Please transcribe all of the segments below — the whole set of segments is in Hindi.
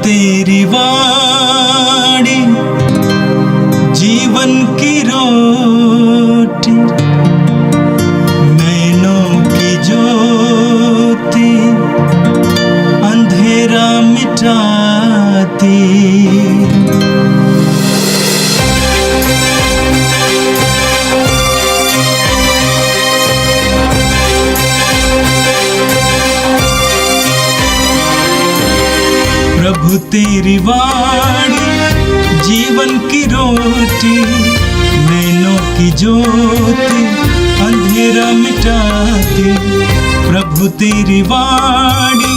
तेरी वाणी जीवन की रोटी, नैनों की ज्योति अंधेरा मिटाती। प्रभु तेरी वाणी जीवन की रोटी, नैनों की ज्योति अंधेरा मिटाती। प्रभु तेरी वाणी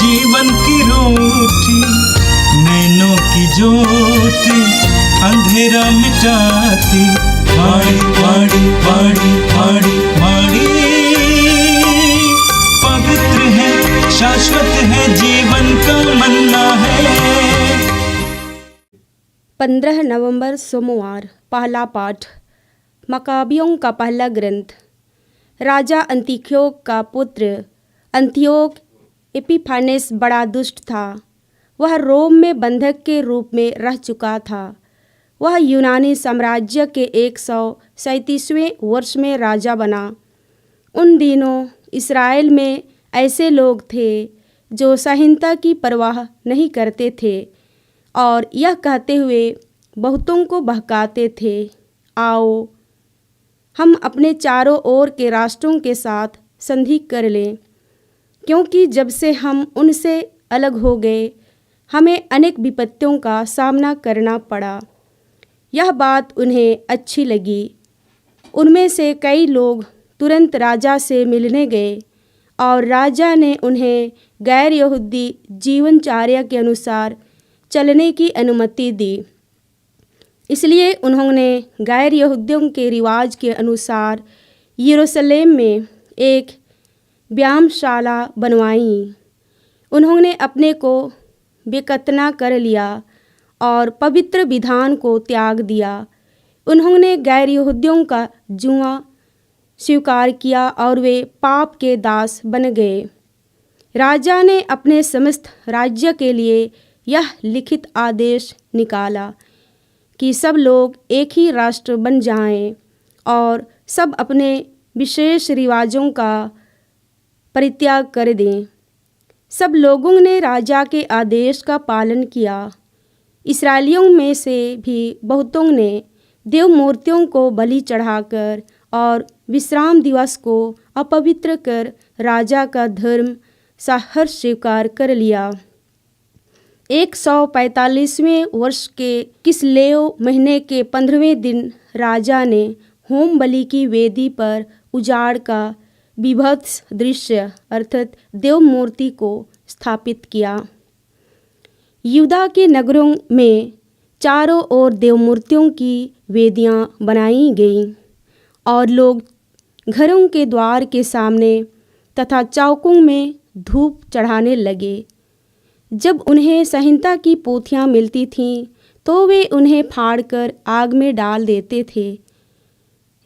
जीवन की रोटी, नैनों की ज्योति अंधेरा मिटाती। वाणी वाणी वाणी वाणी वाणी पवित्र है, शाश्वत है, जीवन का मन्ना है। 15 नवंबर सोमवार। पहला पाठ मकाबियों का पहला ग्रंथ। राजा अंतियोक का पुत्र अंतियोक एपिफानेस बड़ा दुष्ट था। वह रोम में बंधक के रूप में रह चुका था। वह यूनानी साम्राज्य के 137वें वर्ष में राजा बना। उन दिनों इस्राएल में ऐसे लोग थे जो संहिता की परवाह नहीं करते थे और यह कहते हुए बहुतों को बहकाते थे, आओ हम अपने चारों ओर के राष्ट्रों के साथ संधि कर लें, क्योंकि जब से हम उनसे अलग हो गए हमें अनेक विपत्तियों का सामना करना पड़ा। यह बात उन्हें अच्छी लगी। उनमें से कई लोग तुरंत राजा से मिलने गए और राजा ने उन्हें गैर यहूदी जीवनचर्या के अनुसार चलने की अनुमति दी। इसलिए उन्होंने गैर यहूदियों के रिवाज के अनुसार यरूशलेम में एक व्यायामशाला बनवाई। उन्होंने अपने को बेकतना कर लिया और पवित्र विधान को त्याग दिया। उन्होंने गैर यहूदियों का जुआ स्वीकार किया और वे पाप के दास बन गए। राजा ने अपने समस्त राज्य के लिए यह लिखित आदेश निकाला कि सब लोग एक ही राष्ट्र बन जाएं और सब अपने विशेष रिवाजों का परित्याग कर दें। सब लोगों ने राजा के आदेश का पालन किया। इस्राएलियों में से भी बहुतों ने देव मूर्तियों को बलि चढ़ाकर और विश्राम दिवस को अपवित्र कर राजा का धर्म सहर्ष स्वीकार कर लिया। 145वें वर्ष के किसलेव महीने के 15वें दिन राजा ने होम बलि की वेदी पर उजाड़ का विभत्स दृश्य अर्थात देव मूर्ति को स्थापित किया। यहूदा के नगरों में चारों ओर देव मूर्तियों की वेदियां बनाई गईं और लोग घरों के द्वार के सामने तथा चौकों में धूप चढ़ाने लगे। जब उन्हें संहिता की पोथियां मिलती थीं तो वे उन्हें फाड़कर आग में डाल देते थे।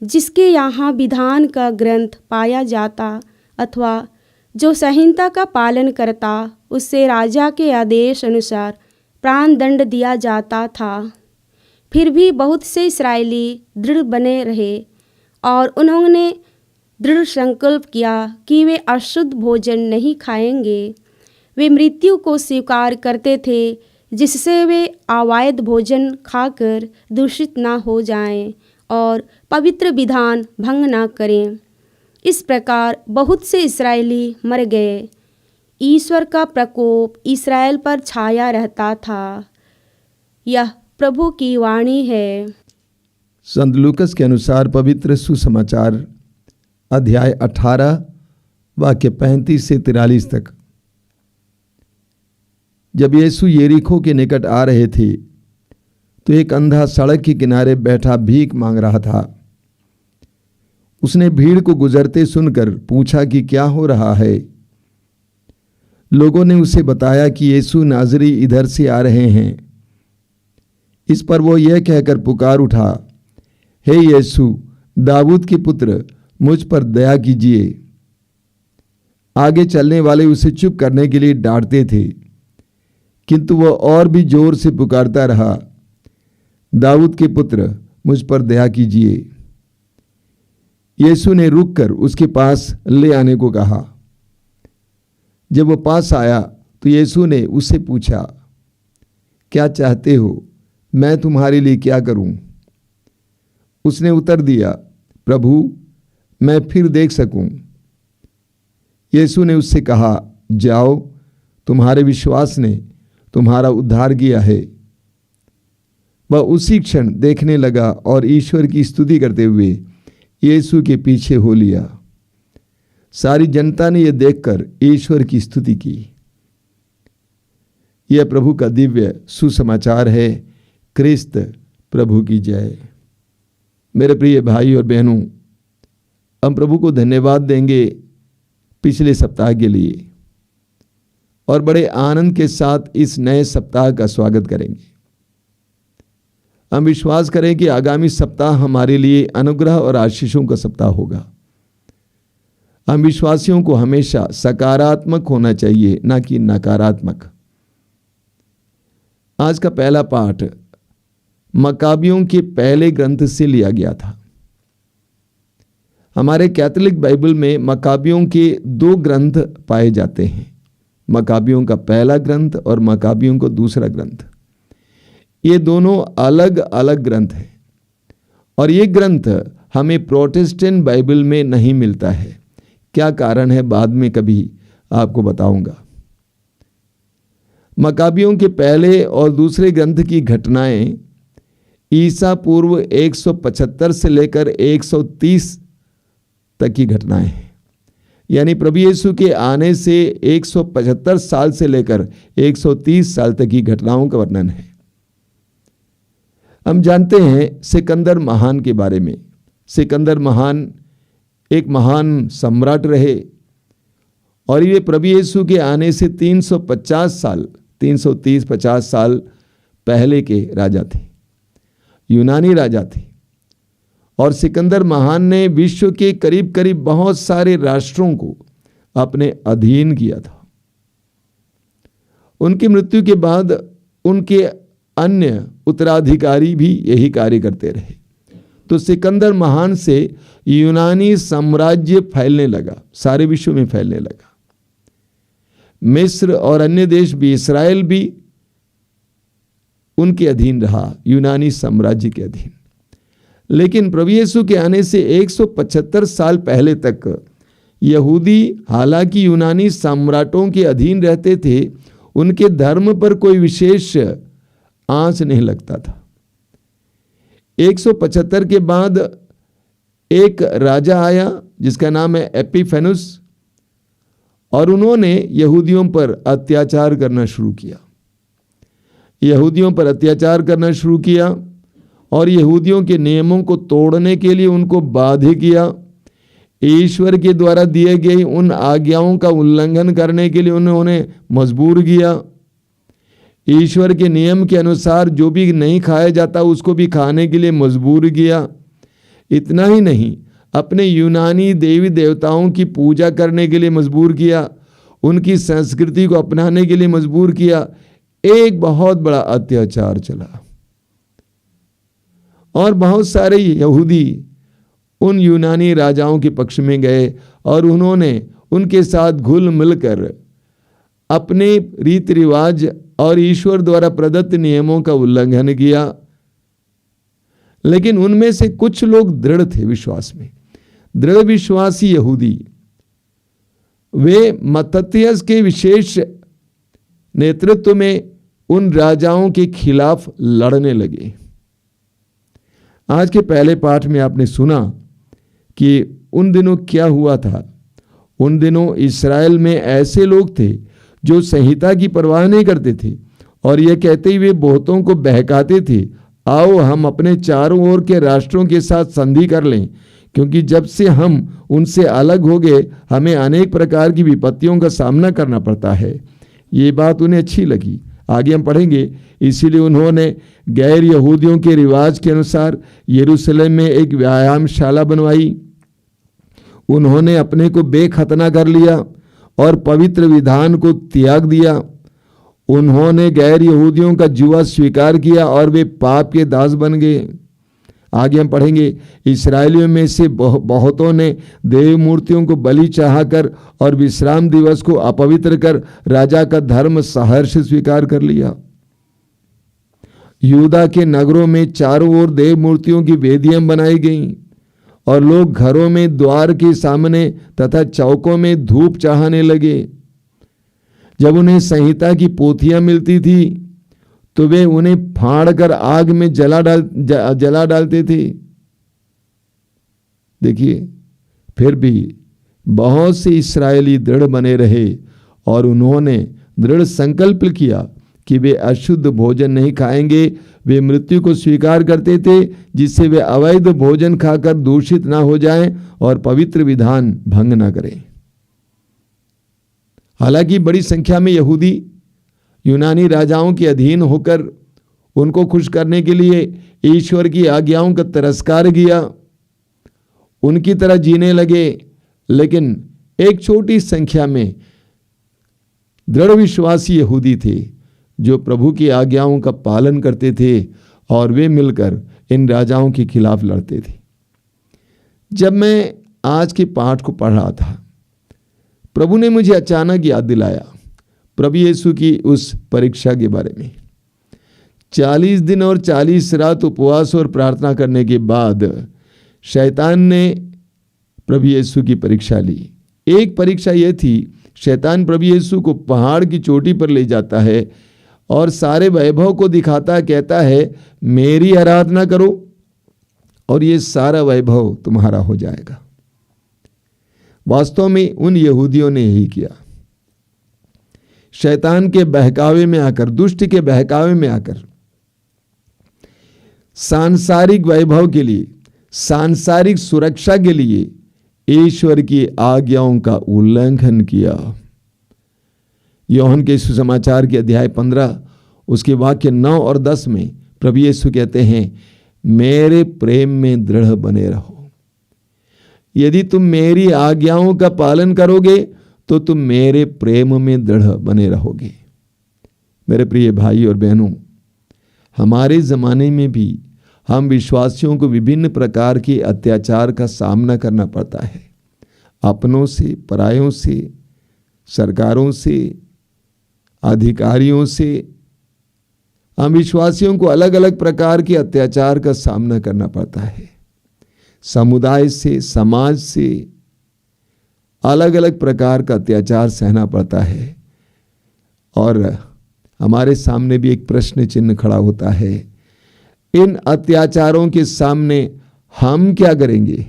जिसके यहाँ विधान का ग्रंथ पाया जाता अथवा जो संहिता का पालन करता उससे राजा के आदेश अनुसार प्राण दंड दिया जाता था। फिर भी बहुत से इस्राएली दृढ़ बने रहे और उन्होंने दृढ़ संकल्प किया कि वे अशुद्ध भोजन नहीं खाएंगे। वे मृत्यु को स्वीकार करते थे जिससे वे अवैध भोजन खाकर दूषित ना हो जाएं और पवित्र विधान भंग ना करें। इस प्रकार बहुत से इस्राएली मर गए। ईश्वर का प्रकोप इस्राएल पर छाया रहता था। यह प्रभु की वाणी है। संत लूकस के अनुसार पवित्र सुसमाचार अध्याय 18 वाक्य 35 से 43 तक। जब यीशु यरीहो के निकट आ रहे थे तो एक अंधा सड़क के किनारे बैठा भीख मांग रहा था। उसने भीड़ को गुजरते सुनकर पूछा कि क्या हो रहा है। लोगों ने उसे बताया कि यीशु नाजरी इधर से आ रहे हैं। इस पर वो यह कहकर पुकार उठा, हे यीशु दाऊद के पुत्र, मुझ पर दया कीजिए। आगे चलने वाले उसे चुप करने के लिए डांटते थे। किंतु वह और भी जोर से पुकारता रहा, दाऊद के पुत्र मुझ पर दया कीजिए। यीशु ने रुककर उसके पास ले आने को कहा। जब वह पास आया तो यीशु ने उससे पूछा, क्या चाहते हो, मैं तुम्हारे लिए क्या करूं? उसने उत्तर दिया, प्रभु, मैं फिर देख सकूं। यीशु ने उससे कहा, जाओ, तुम्हारे विश्वास ने तुम्हारा उद्धार किया है। वह उसी क्षण देखने लगा और ईश्वर की स्तुति करते हुए यीशु के पीछे हो लिया। सारी जनता ने यह देखकर ईश्वर की स्तुति की। यह प्रभु का दिव्य सुसमाचार है। क्रिस्त प्रभु की जय। मेरे प्रिय भाई और बहनों, हम प्रभु को धन्यवाद देंगे पिछले सप्ताह के लिए और बड़े आनंद के साथ इस नए सप्ताह का स्वागत करेंगे। हम विश्वास करें कि आगामी सप्ताह हमारे लिए अनुग्रह और आशीषों का सप्ताह होगा। हम विश्वासियों को हमेशा सकारात्मक होना चाहिए, ना कि नकारात्मक। आज का पहला पाठ मकाबियों के पहले ग्रंथ से लिया गया था। हमारे कैथोलिक बाइबल में मकाबियों के 2 ग्रंथ पाए जाते हैं, मकाबियों का पहला ग्रंथ और मकाबियों का दूसरा ग्रंथ। ये दोनों अलग अलग ग्रंथ हैं और ये ग्रंथ हमें प्रोटेस्टेंट बाइबल में नहीं मिलता है। क्या कारण है, बाद में कभी आपको बताऊंगा। मकाबियों के पहले और दूसरे ग्रंथ की घटनाएं ईसा पूर्व 175 से लेकर 130 तक की घटनाएं हैं। यानी प्रभु यीशु के आने से 175 साल से लेकर 130 साल तक की घटनाओं का वर्णन है। हम जानते हैं सिकंदर महान के बारे में। सिकंदर महान एक महान सम्राट रहे और ये प्रभु यीशु के आने से 350 साल 330-50 साल पहले के राजा थे, यूनानी राजा थे। और सिकंदर महान ने विश्व के करीब करीब बहुत सारे राष्ट्रों को अपने अधीन किया था। उनकी मृत्यु के बाद उनके अन्य उत्तराधिकारी भी यही कार्य करते रहे। तो सिकंदर महान से यूनानी साम्राज्य फैलने लगा, सारे विश्व में फैलने लगा। मिस्र और अन्य देश भी, इस्राएल भी उनके अधीन रहा, यूनानी साम्राज्य के अधीन। लेकिन प्रभु यीशु के आने से 175 साल पहले तक यहूदी हालांकि यूनानी सम्राटों के अधीन रहते थे, उनके धर्म पर कोई विशेष आंच नहीं लगता था। 175 के बाद एक राजा आया जिसका नाम है एपिफेनुस, और उन्होंने यहूदियों पर अत्याचार करना शुरू किया। यहूदियों पर अत्याचार करना शुरू किया और यहूदियों के नियमों को तोड़ने के लिए उनको बाध्य किया। ईश्वर के द्वारा दिए गए उन आज्ञाओं का उल्लंघन करने के लिए उन्होंने मजबूर किया। ईश्वर के नियम के अनुसार जो भी नहीं खाया जाता उसको भी खाने के लिए मजबूर किया। इतना ही नहीं, अपने यूनानी देवी देवताओं की पूजा करने के लिए मजबूर किया, उनकी संस्कृति को अपनाने के लिए मजबूर किया। एक बहुत बड़ा अत्याचार चला और बहुत सारे यहूदी उन यूनानी राजाओं के पक्ष में गए और उन्होंने उनके साथ घुल मिलकर अपने रीति रिवाज और ईश्वर द्वारा प्रदत्त नियमों का उल्लंघन किया। लेकिन उनमें से कुछ लोग दृढ़ थे विश्वास में, दृढ़ विश्वासी यहूदी। वे मत्तियस के विशेष नेतृत्व में उन राजाओं के खिलाफ लड़ने लगे। आज के पहले पाठ में आपने सुना कि उन दिनों क्या हुआ था। उन दिनों इस्राएल में ऐसे लोग थे जो संहिता की परवाह नहीं करते थे और यह कहते हुए बहुतों को बहकाते थे, आओ हम अपने चारों ओर के राष्ट्रों के साथ संधि कर लें, क्योंकि जब से हम उनसे अलग हो गए हमें अनेक प्रकार की विपत्तियों का सामना करना पड़ता है। ये बात उन्हें अच्छी लगी। आगे हम पढ़ेंगे, इसीलिए उन्होंने गैर यहूदियों के रिवाज के अनुसार यरूशलेम में एक व्यायामशाला बनवाई। उन्होंने अपने को बेखतना कर लिया और पवित्र विधान को त्याग दिया। उन्होंने गैर यहूदियों का जुआ स्वीकार किया और वे पाप के दास बन गए। आगे हम पढ़ेंगे, इस्राएलियों में से बहुतों ने देव मूर्तियों को बलि चढ़ाकर और विश्राम दिवस को अपवित्र कर राजा का धर्म सहर्ष स्वीकार कर लिया। यूदा के नगरों में चारों ओर देव मूर्तियों की वेदियां बनाई गईं और लोग घरों में द्वार के सामने तथा चौकों में धूप चढ़ाने लगे। जब उन्हें संहिता की पोथियां मिलती थी तो वे उन्हें फाड़कर आग में जला डालते थे। देखिए, फिर भी बहुत से इस्राएली दृढ़ बने रहे और उन्होंने दृढ़ संकल्प किया कि वे अशुद्ध भोजन नहीं खाएंगे। वे मृत्यु को स्वीकार करते थे जिससे वे अवैध भोजन खाकर दूषित ना हो जाएं और पवित्र विधान भंग ना करें। हालांकि बड़ी संख्या में यहूदी यूनानी राजाओं के अधीन होकर उनको खुश करने के लिए ईश्वर की आज्ञाओं का तिरस्कार किया, उनकी तरह जीने लगे। लेकिन एक छोटी संख्या में दृढ़ विश्वासी यहूदी थे जो प्रभु की आज्ञाओं का पालन करते थे और वे मिलकर इन राजाओं के खिलाफ लड़ते थे। जब मैं आज के पाठ को पढ़ रहा था, प्रभु ने मुझे अचानक याद दिलाया प्रभु यीशु की उस परीक्षा के बारे में। 40 दिन और 40 रात उपवास और प्रार्थना करने के बाद शैतान ने प्रभु यीशु की परीक्षा ली। एक परीक्षा यह थी, शैतान प्रभु यीशु को पहाड़ की चोटी पर ले जाता है और सारे वैभव को दिखाता, कहता है मेरी आराधना करो और ये सारा वैभव तुम्हारा हो जाएगा। वास्तव में उन यहूदियों ने यही किया। शैतान के बहकावे में आकर, दुष्ट के बहकावे में आकर सांसारिक वैभव के लिए, सांसारिक सुरक्षा के लिए ईश्वर की आज्ञाओं का उल्लंघन किया। यूहन्ना के सुसमाचार के अध्याय 15 उसके वाक्य 9 और 10 में प्रभु यीशु कहते हैं, मेरे प्रेम में दृढ़ बने रहो। यदि तुम मेरी आज्ञाओं का पालन करोगे तो तुम मेरे प्रेम में दृढ़ बने रहोगे। मेरे प्रिय भाई और बहनों, हमारे ज़माने में भी हम विश्वासियों को विभिन्न प्रकार के अत्याचार का सामना करना पड़ता है। अपनों से, परायों से, सरकारों से, अधिकारियों से हम विश्वासियों को अलग अलग प्रकार के अत्याचार का सामना करना पड़ता है। समुदाय से, समाज से अलग अलग प्रकार का अत्याचार सहना पड़ता है। और हमारे सामने भी एक प्रश्न चिन्ह खड़ा होता है, इन अत्याचारों के सामने हम क्या करेंगे?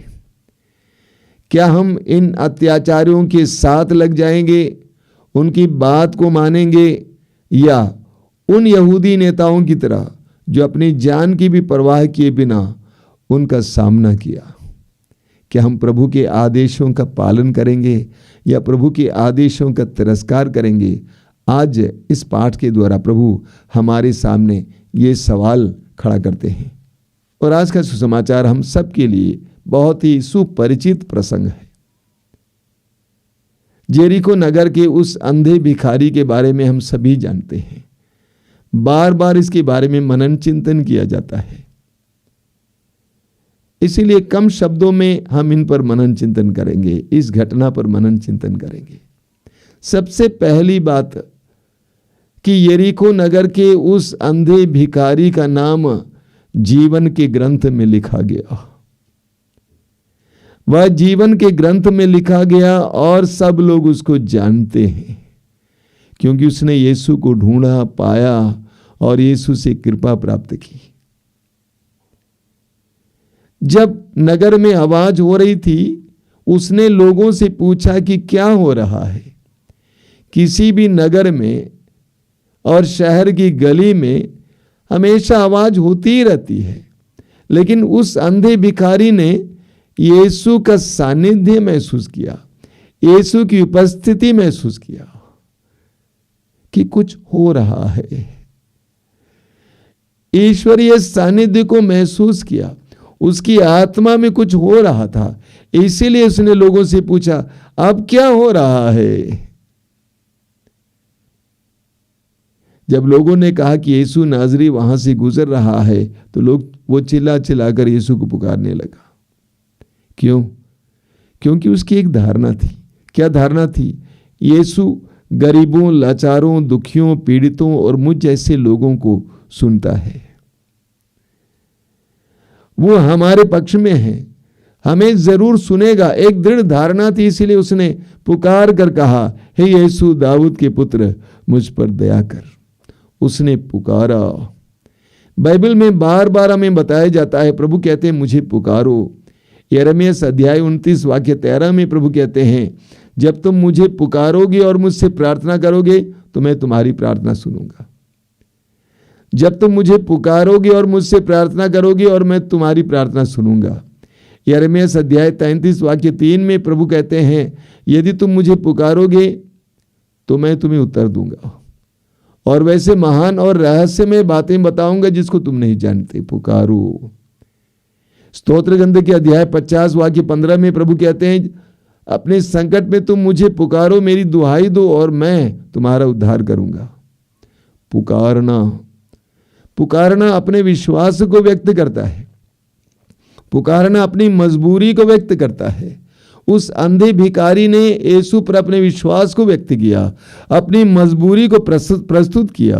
क्या हम इन अत्याचारियों के साथ लग जाएंगे, उनकी बात को मानेंगे, या उन यहूदी नेताओं की तरह जो अपनी जान की भी परवाह किए बिना उनका सामना किया? क्या हम प्रभु के आदेशों का पालन करेंगे या प्रभु के आदेशों का तिरस्कार करेंगे? आज इस पाठ के द्वारा प्रभु हमारे सामने ये सवाल खड़ा करते हैं। और आज का सुसमाचार हम सब के लिए बहुत ही सुपरिचित प्रसंग है। जेरिको नगर के उस अंधे भिखारी के बारे में हम सभी जानते हैं। बार बार इसके बारे में मनन चिंतन किया जाता है, इसीलिए कम शब्दों में हम इन पर मनन चिंतन करेंगे, इस घटना पर मनन चिंतन करेंगे। सबसे पहली बात कि यरीको नगर के उस अंधे भिखारी का नाम जीवन के ग्रंथ में लिखा गया। वह जीवन के ग्रंथ में लिखा गया और सब लोग उसको जानते हैं, क्योंकि उसने यीशु को ढूंढा, पाया और यीशु से कृपा प्राप्त की। जब नगर में आवाज हो रही थी, उसने लोगों से पूछा कि क्या हो रहा है। किसी भी नगर में और शहर की गली में हमेशा आवाज होती ही रहती है, लेकिन उस अंधे भिखारी ने यीशु का सानिध्य महसूस किया, यीशु की उपस्थिति महसूस किया कि कुछ हो रहा है। ईश्वरीय सानिध्य को महसूस किया, उसकी आत्मा में कुछ हो रहा था, इसीलिए उसने लोगों से पूछा, अब क्या हो रहा है? जब लोगों ने कहा कि यीशु नाजरी वहां से गुजर रहा है तो वो चिल्ला चिल्लाकर यीशु को पुकारने लगा। क्यों? क्योंकि उसकी एक धारणा थी। क्या धारणा थी? यीशु गरीबों, लाचारों, दुखियों, पीड़ितों और मुझ जैसे लोगों को सुनता है। वो हमारे पक्ष में है, हमें जरूर सुनेगा। एक दृढ़ धारणा थी, इसीलिए उसने पुकार कर कहा, हे यीशु दाऊद के पुत्र, मुझ पर दया कर। उसने पुकारा। बाइबल में बार बार हमें बताया जाता है, प्रभु कहते हैं मुझे पुकारो। यिर्मयाह अध्याय 29 वाक्य 13 में प्रभु कहते हैं, जब तुम मुझे पुकारोगे और मुझसे प्रार्थना करोगे तो मैं तुम्हारी प्रार्थना सुनूंगा। जब तुम मुझे पुकारोगे और मुझसे प्रार्थना करोगे और मैं तुम्हारी प्रार्थना सुनूंगा। यिर्मयाह अध्याय 33 वाक्य 3 में प्रभु कहते हैं, यदि तुम मुझे पुकारोगे तो मैं तुम्हें उत्तर दूंगा और वैसे महान और रहस्यमय बातें बताऊंगा जिसको तुम नहीं जानते। पुकारो। स्तोत्र ग्रंथ के अध्याय 50 वाक्य 15 में प्रभु कहते हैं, अपने संकट में तुम मुझे पुकारो, मेरी दुहाई दो और मैं तुम्हारा उद्धार करूंगा। पुकारना। पुकारना अपने विश्वास को व्यक्त करता है। पुकारना अपनी मजबूरी को व्यक्त करता है। उस अंधे भिखारी ने यीशु पर अपने विश्वास को व्यक्त किया, अपनी मजबूरी को प्रस्तुत किया।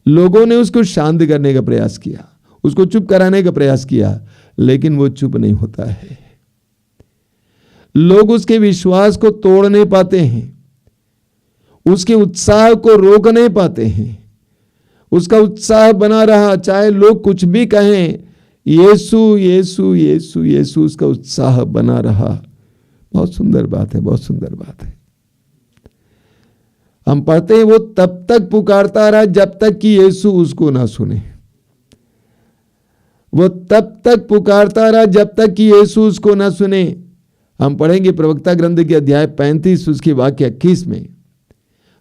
लोगों ने उसको शांत करने का प्रयास किया, उसको चुप कराने का प्रयास किया, लेकिन वो चुप नहीं होता है। लोग उसके विश्वास को तोड़ नहीं पाते हैं, उसके उत्साह को रोक नहीं पाते हैं। उसका उत्साह बना रहा, चाहे लोग कुछ भी कहें, यीशु यीशु यीशु यीशु, उसका उत्साह बना रहा। बहुत सुंदर बात है, बहुत सुंदर बात है। हम पढ़ते हैं वो तब तक पुकारता रहा जब तक कि यीशु उसको ना सुने। वो तब तक पुकारता रहा जब तक कि यीशु उसको ना सुने। हम पढ़ेंगे प्रवक्ता ग्रंथ के अध्याय 35 उसके वाक्य 21 में,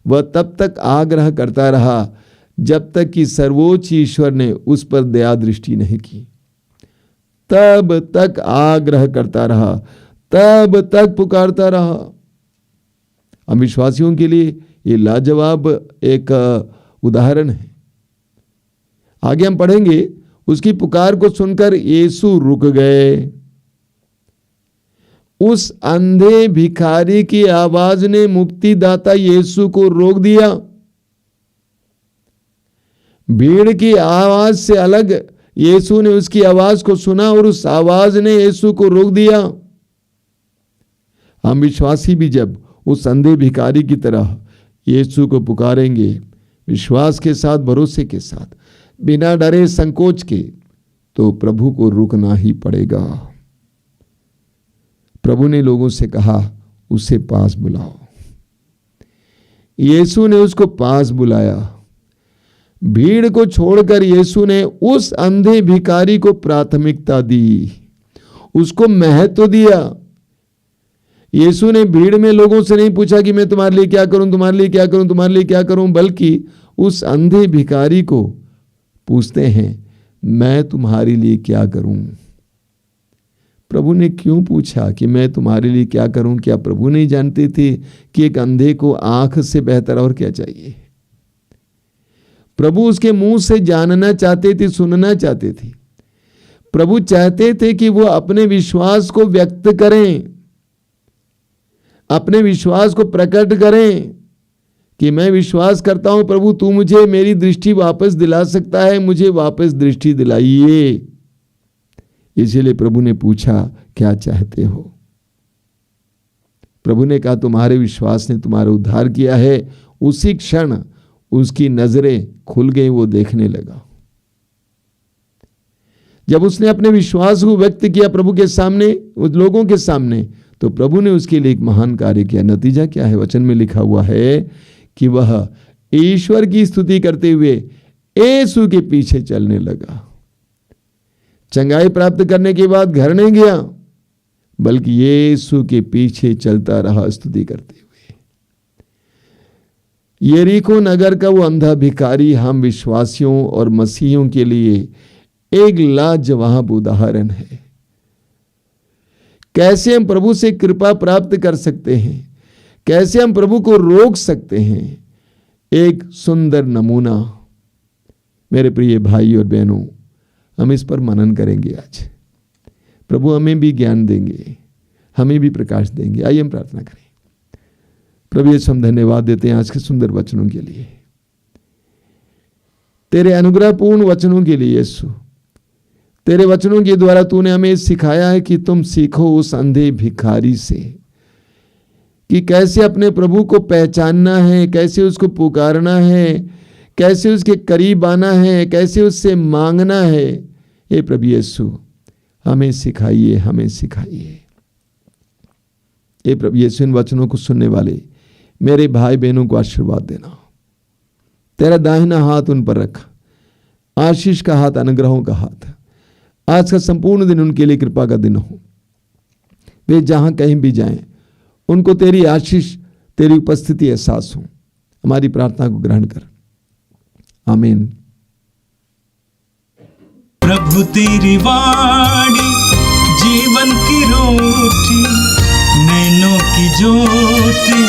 वह तब तक आग्रह करता रहा जब तक कि सर्वोच्च ईश्वर ने उस पर दया दृष्टि नहीं की। तब तक आग्रह करता रहा, तब तक पुकारता रहा। हम विश्वासियों के लिए ये लाजवाब एक उदाहरण है। आगे हम पढ़ेंगे, उसकी पुकार को सुनकर यीशु रुक गए। उस अंधे भिखारी की आवाज ने मुक्तिदाता यीशु को रोक दिया। भीड़ की आवाज से अलग यीशु ने उसकी आवाज को सुना और उस आवाज ने यीशु को रोक दिया। हम विश्वासी भी जब उस अंधे भिखारी की तरह यीशु को पुकारेंगे, विश्वास के साथ, भरोसे के साथ, बिना डरे संकोच के, तो प्रभु को रुकना ही पड़ेगा। प्रभु ने लोगों से कहा, उसे पास बुलाओ। यीशु ने उसको पास बुलाया। भीड़ को छोड़कर यीशु ने उस अंधे भिखारी को प्राथमिकता दी, उसको महत्व दिया। यीशु ने भीड़ में लोगों से नहीं पूछा कि मैं तुम्हारे लिए क्या करूं, तुम्हारे लिए क्या करूं, तुम्हारे लिए क्या करूं, बल्कि उस अंधे भिखारी को पूछते हैं, मैं तुम्हारे लिए क्या करूं। प्रभु ने क्यों पूछा कि मैं तुम्हारे लिए क्या करूं? क्या प्रभु नहीं जानते थे कि एक अंधे को आंख से बेहतर और क्या चाहिए? प्रभु उसके मुंह से जानना चाहते थे, सुनना चाहते थे। प्रभु चाहते थे कि वो अपने विश्वास को व्यक्त करें, अपने विश्वास को प्रकट करें कि मैं विश्वास करता हूं प्रभु, तू मुझे मेरी दृष्टि वापस दिला सकता है, मुझे वापस दृष्टि दिलाइए। इसीलिए प्रभु ने पूछा, क्या चाहते हो? प्रभु ने कहा, तुम्हारे विश्वास ने तुम्हारा उद्धार किया है। उसी क्षण उसकी नजरें खुल गई, वो देखने लगा। जब उसने अपने विश्वास को व्यक्त किया प्रभु के सामने, उस लोगों के सामने, तो प्रभु ने उसके लिए एक महान कार्य किया। नतीजा क्या है? वचन में लिखा हुआ है कि वह ईश्वर की स्तुति करते हुए यीशु के पीछे चलने लगा। चंगाई प्राप्त करने के बाद घर नहीं गया, बल्कि यीशु के पीछे चलता रहा स्तुति करते हुए। यरीको नगर का वो अंधा भिखारी हम विश्वासियों और मसीहियों के लिए एक लाजवाब उदाहरण है। कैसे हम प्रभु से कृपा प्राप्त कर सकते हैं, कैसे हम प्रभु को रोक सकते हैं। एक सुंदर नमूना। मेरे प्रिय भाई और बहनों, हम इस पर मनन करेंगे आज। प्रभु हमें भी ज्ञान देंगे, हमें भी प्रकाश देंगे। आइए हम प्रार्थना करें। प्रभु यीशु, हम धन्यवाद देते हैं आज के सुंदर वचनों के लिए, तेरे अनुग्रहपूर्ण वचनों के लिए। यीशु, तेरे वचनों के द्वारा तूने हमें सिखाया है कि तुम सीखो उस अंधे भिखारी से कि कैसे अपने प्रभु को पहचानना है, कैसे उसको पुकारना है, कैसे उसके करीब आना है, कैसे उससे मांगना है। हे प्रभु यीशु, हमें सिखाइए, हमें सिखाइए। हे प्रभु यीशु, इन वचनों को सुनने वाले मेरे भाई बहनों को आशीर्वाद देना। तेरा दाहिना हाथ उन पर रखा, आशीष का हाथ, अनुग्रहों का हाथ। आज का संपूर्ण दिन उनके लिए कृपा का दिन हो। वे जहां कहीं भी जाएं, उनको तेरी आशीष, तेरी उपस्थिति एहसास हो। हमारी प्रार्थना को ग्रहण कर, आमीन। प्रभु तेरी वाणी जीवन की रोटी, नैनों की ज्योति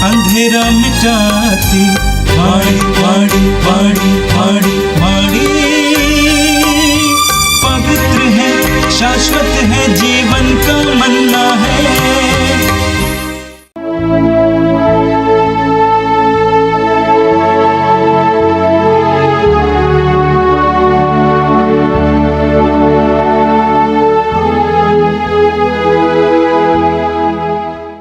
अंधेरा मिटाती। वाणी वाणी वाणी वाणी वाणी